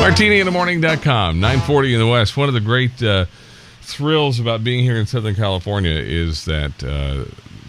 MartiniInTheMorning.com, 940 in the West. One of the great thrills about being here in Southern California is that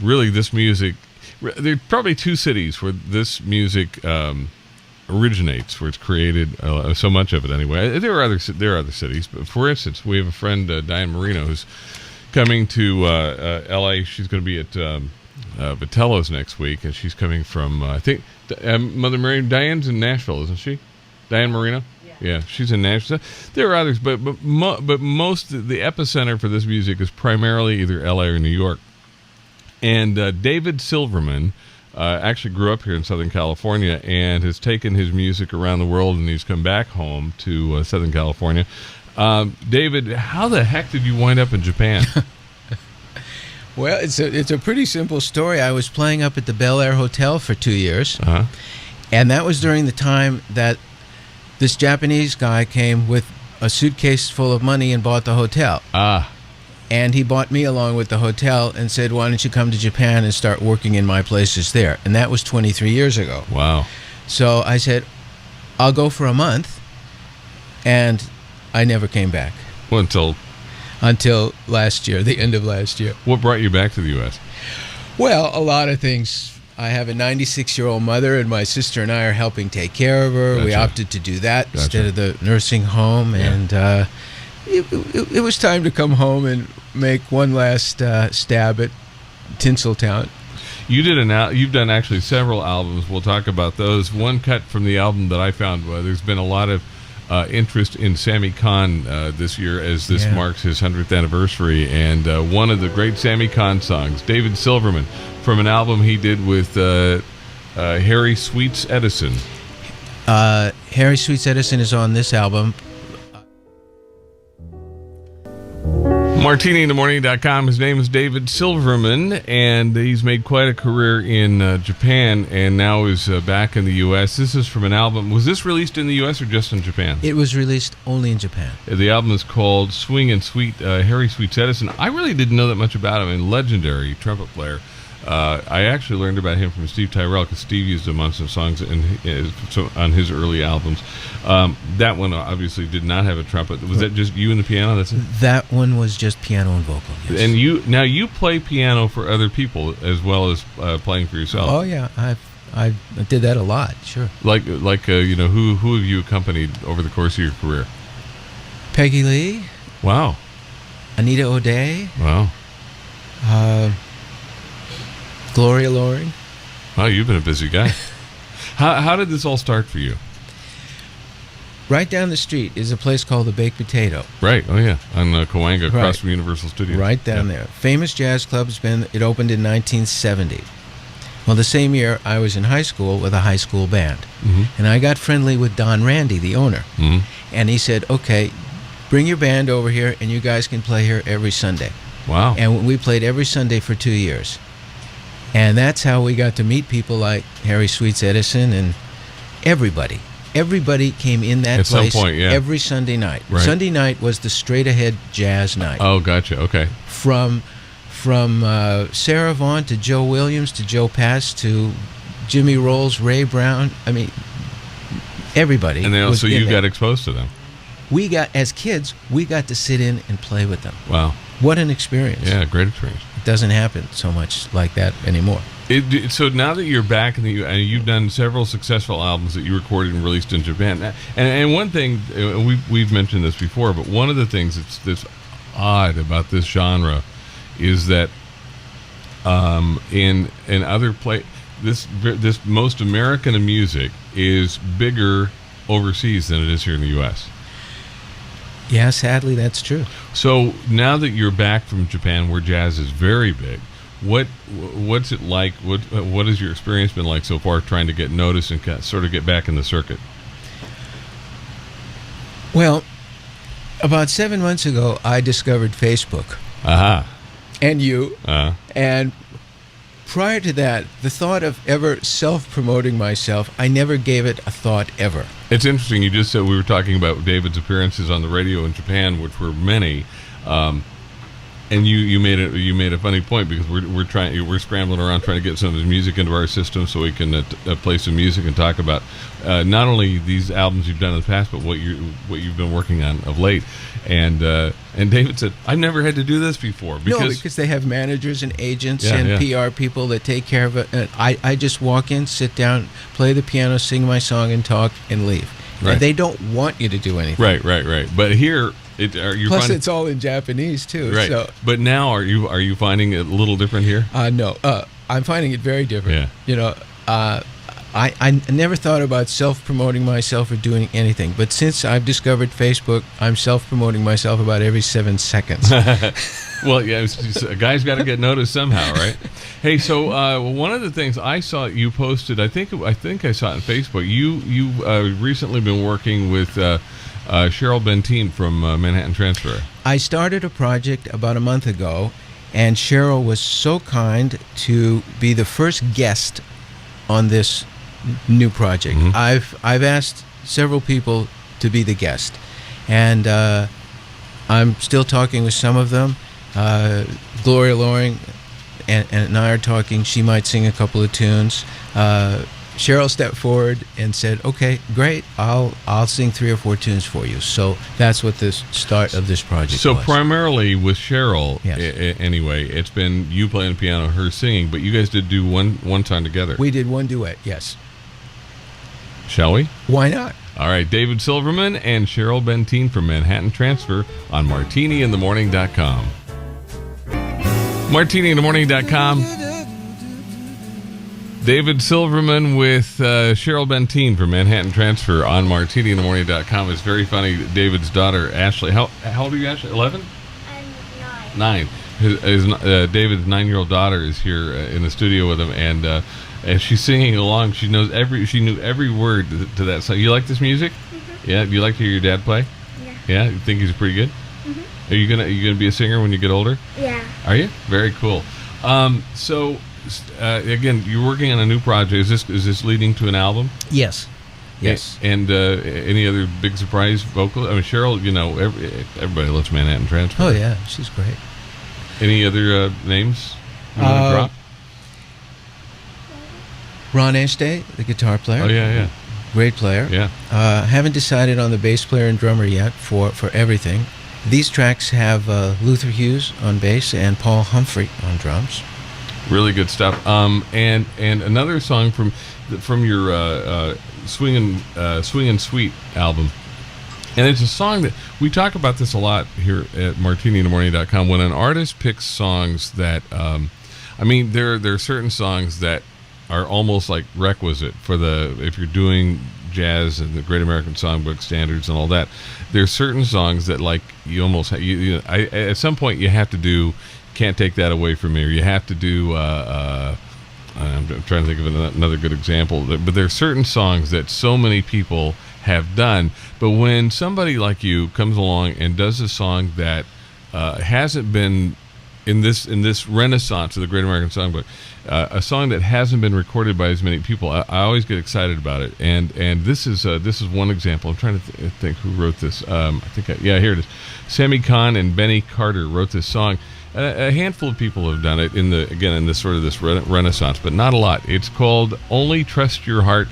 really this music, there are probably two cities where this music originates, where it's created, so much of it anyway. There are other cities, but for instance, we have a friend, Diane Marino, who's coming to L.A. She's going to be at Vitello's next week, and she's coming from, I think, Mother Mary, Diane's in Nashville, isn't she? Diane Marino? Yeah, she's in Nashville. There are others, but most, the epicenter for this music is primarily either L.A. or New York. And David Silverman actually grew up here in Southern California and has taken his music around the world, and he's come back home to Southern California. David, how the heck did you wind up in Japan? Well, it's a pretty simple story. I was playing up at the Bel Air Hotel for 2 years, and that was during the time that this Japanese guy came with a suitcase full of money and bought the hotel. And he bought me along with the hotel and said, why don't you come to Japan and start working in my places there? And that was 23 years ago. Wow. So I said, I'll go for a month. And I never came back. Well, until last year, the end of last year. What brought you back to the U.S.? Well, a lot of things. I have a 96-year-old mother, and my sister and I are helping take care of her. Gotcha. We opted to do that instead of the nursing home, and it was time to come home and make one last stab at Tinseltown. You've done actually several albums. We'll talk about those. One cut from the album that I found, there's been a lot of interest in Sammy Cahn this year, as this marks his 100th anniversary, and one of the great Sammy Cahn songs, David Silverman, from an album he did with Harry Sweets Edison. Harry Sweets Edison is on this album. MartiniInTheMorning.com. His name is David Silverman, and he's made quite a career in Japan, and now is back in the U.S. This is from an album. Was this released in the U.S. or just in Japan? It was released only in Japan. The album is called Swing and Sweet, Harry Sweets Edison. I really didn't know that much about him. A legendary trumpet player. I actually learned about him from Steve Tyrell, because Steve used him on some songs on his early albums. That one obviously did not have a trumpet. Was that just you and the piano? That's it? That one was just piano and vocal, yes. And you play piano for other people as well as playing for yourself. Oh yeah, I did that a lot, sure. Like who have you accompanied over the course of your career? Peggy Lee. Wow. Anita O'Day. Wow. Gloria Loring. Wow, you've been a busy guy. How did this all start for you? Right down the street is a place called the Baked Potato. Right, oh yeah, on Cahuenga, across from Universal Studios. Right down there. Famous jazz club. It opened in 1970. Well, the same year, I was in high school with a high school band. Mm-hmm. And I got friendly with Don Randy, the owner. Mm-hmm. And he said, okay, bring your band over here, and you guys can play here every Sunday. Wow. And we played every Sunday for 2 years. And that's how we got to meet people like Harry Sweets Edison and everybody. Everybody came in that place some point, every Sunday night. Right. Sunday night was the straight-ahead jazz night. Oh, gotcha. Okay. From Sarah Vaughan to Joe Williams to Joe Pass to Jimmy Rolls, Ray Brown. I mean, everybody. And then also you got exposed to them. As kids, we got to sit in and play with them. Wow. What an experience. Yeah, great experience. It doesn't happen so much like that anymore. So now that you're back and you've done several successful albums that you recorded and released in Japan, and one thing, we've mentioned this before, but one of the things that's odd about this genre is that in other this most American music is bigger overseas than it is here in the U.S. Yeah, sadly, that's true. So now that you're back from Japan, where jazz is very big, what's it like? What has your experience been like so far, trying to get noticed and sort of get back in the circuit? Well, about 7 months ago, I discovered Facebook. Aha. And you. And prior to that, the thought of ever self-promoting myself, I never gave it a thought ever. It's interesting. You just said we were talking about David's appearances on the radio in Japan, which were many. And you made a funny point, because we're scrambling around trying to get some of the music into our system so we can play some music and talk about not only these albums you've done in the past, but what you've been working on of late. And David said, I've never had to do this before, because they have managers and agents and PR people that take care of it. And I just walk in, sit down, play the piano, sing my song, and talk, and leave. Right. And they don't want you to do anything. Right. But here. Plus, it's all in Japanese too. Right. So. But now, are you finding it a little different here? No. I'm finding it very different. Yeah. You know, I never thought about self-promoting myself or doing anything. But since I've discovered Facebook, I'm self-promoting myself about every 7 seconds. Well, yeah, a guy's got to get noticed somehow, right? Hey, so one of the things I saw you posted, I think I saw it on Facebook. You recently been working with Cheryl Benteen from Manhattan Transfer. I started a project about a month ago, and Cheryl was so kind to be the first guest on this new project. Mm-hmm. I've asked several people to be the guest, and I'm still talking with some of them. Gloria Loring and I are talking. She might sing a couple of tunes. Cheryl stepped forward and said, "Okay, great. I'll sing 3 or 4 tunes for you." So that's what the start of this project was. Primarily with Cheryl, yes. Anyway, it's been you playing the piano, her singing, but you guys did do one time together. We did one duet, yes. Shall we? Why not? All right, David Silverman and Cheryl Benteen from Manhattan Transfer on MartiniInTheMorning.com. MartiniInTheMorning.com. David Silverman with Cheryl Benteen from Manhattan Transfer on MartiniInTheMorning.com. It's very funny. David's daughter, Ashley. How old are you, Ashley? 11? I'm 9. 9. David's 9-year-old daughter is here in the studio with him, and as she's singing along, she knew every word to that song. You like this music? Mm-hmm. Yeah. Do you like to hear your dad play? Yeah. Yeah. You think he's pretty good? Mm-hmm. Are you gonna be a singer when you get older? Yeah. Are you? Very cool. So again, you're working on a new project. Is this leading to an album? Yes. Yes. And any other big surprise vocal? I mean, Cheryl. You know, everybody loves Manhattan Transfer. Oh yeah, she's great. Any other names you want to drop? Ron Estee, the guitar player. Oh yeah. Great player. Yeah. Haven't decided on the bass player and drummer yet for everything. These tracks have Luther Hughes on bass and Paul Humphrey on drums. Really good stuff. And another song from your Swing and Sweet album. And it's a song that we talk about this a lot here at MartiniInTheMorning.com. When an artist picks songs that, there are certain songs that are almost like requisite for if you're doing jazz and the Great American Songbook standards and all that. There's certain songs that like you almost at some point you have to do Can't Take That Away From Me, or you have to do I'm trying to think of another good example, but there are certain songs that so many people have done, but when somebody like you comes along and does a song that hasn't been in this renaissance of the Great American Songbook, a song that hasn't been recorded by as many people, I always get excited about it. And this is one example. I'm trying to think who wrote this. Here it is. Sammy Kahn and Benny Carter wrote this song. A handful of people have done it in this sort of this renaissance, but not a lot. It's called "Only Trust Your Heart."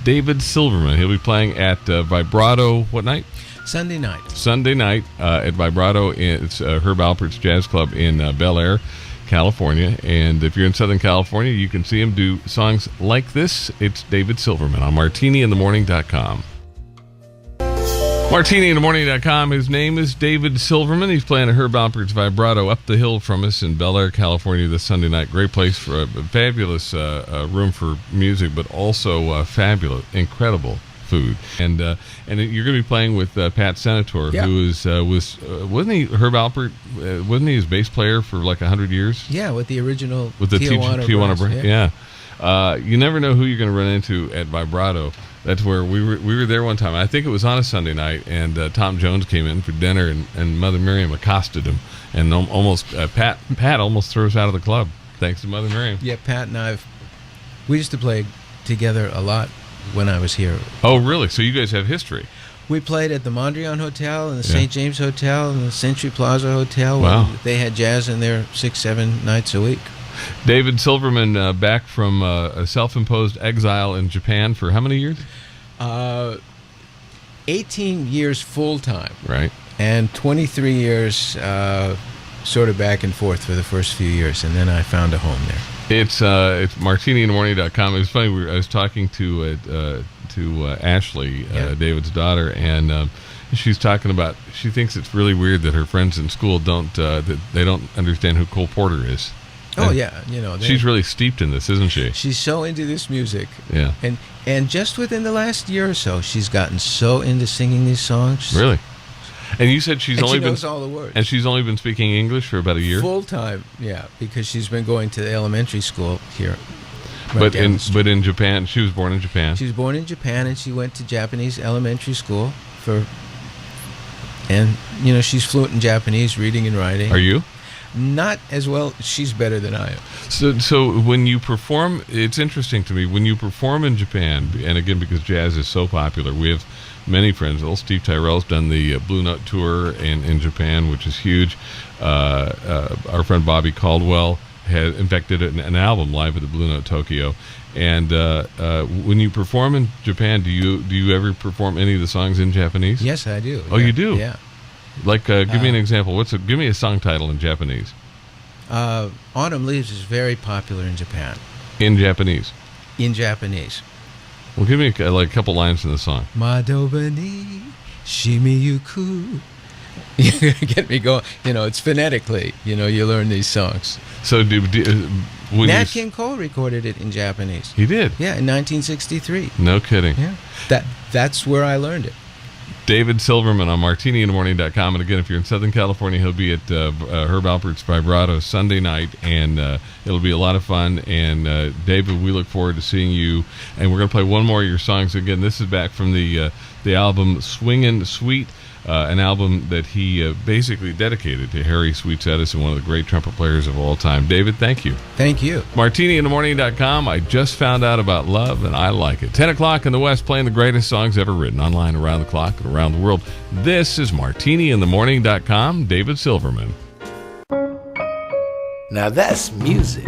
David Silverman. He'll be playing at Vibrato. What night? Sunday night. Sunday night at Vibrato. It's Herb Alpert's Jazz Club in Bel Air, California. And if you're in Southern California, you can see him do songs like this. It's David Silverman on MartiniInTheMorning.com. MartiniInTheMorning.com. His name is David Silverman. He's playing at Herb Alpert's Vibrato up the hill from us in Bel Air, California this Sunday night. Great place for a fabulous room for music, but also fabulous, incredible food. And you're going to be playing with Pat Senator, who wasn't he Herb Alpert? Wasn't he his bass player for like 100 years? Yeah, with the original Tijuana Brass. Yeah. You never know who you're going to run into at Vibrato. That's where we were there one time. I think it was on a Sunday night, and Tom Jones came in for dinner, and Mother Miriam accosted him, and almost Pat almost threw us out of the club thanks to Mother Miriam. Yeah, Pat and we used to play together a lot when I was here. Oh, really? So you guys have history? We played at the Mondrian Hotel and the Yeah. St. James Hotel and the Century Plaza Hotel. Wow. They had jazz in there 6-7 nights a week. David Silverman, back from a self-imposed exile in Japan for how many years? 18 years full time Right. and 23 years sort of back and forth for the first few years, and then I found a home there. It's martiniinthemorning.com. It was funny. I was talking to Ashley, Yeah. David's daughter, and she's talking about. She thinks it's really weird that her friends in school don't that they don't understand who Cole Porter is. Oh And yeah, she's really steeped in this, isn't she? she's so into this music, Yeah. and just within the last year or so, she's gotten so into singing these songs. Really. And you said she's And only she been knows all the words. and she's only been speaking English for about a year. Full time, yeah, because she's been going to the elementary school here. right But down the street. in Japan, she was born in Japan. She was born in Japan, and she went to Japanese elementary school and she's fluent in Japanese, reading and writing. Are you? Not as well. She's better than I am. So when you perform, it's interesting to me when you perform in Japan, and again because jazz is so popular, we have many friends. Well, Steve Tyrell's done the Blue Note tour in Japan, which is huge. Our friend Bobby Caldwell had in fact did an album live at the Blue Note Tokyo. And when you perform in Japan, do you ever perform any of the songs in Japanese? Yes, I do. Oh, yeah. you do? Yeah. Like, give me an example. Give me a song title in Japanese. Autumn Leaves is very popular in Japan. In Japanese. In Japanese. Well, give me a couple lines in the song. Madoba ni shimiyuku. You're gonna get me going. It's phonetically. You learn these songs. So when Nat King Cole recorded it in Japanese. He did. Yeah, in 1963. No kidding. Yeah. That's where I learned it. David Silverman on martiniinthemorning.com. And again, if you're in Southern California, he'll be at Herb Alpert's Vibrato Sunday night, and it'll be a lot of fun. And David, we look forward to seeing you. And we're going to play one more of your songs. Again, this is back from the album Swingin' Sweet, an album that he basically dedicated to Harry Sweets Edison, one of the great trumpet players of all time. David, thank you. Thank you. martiniinthemorning.com. I just found out about love, and I like it. 10 o'clock in the West, playing the greatest songs ever written, online around the clock and around the world. This is martiniinthemorning.com. David Silverman. Now that's music.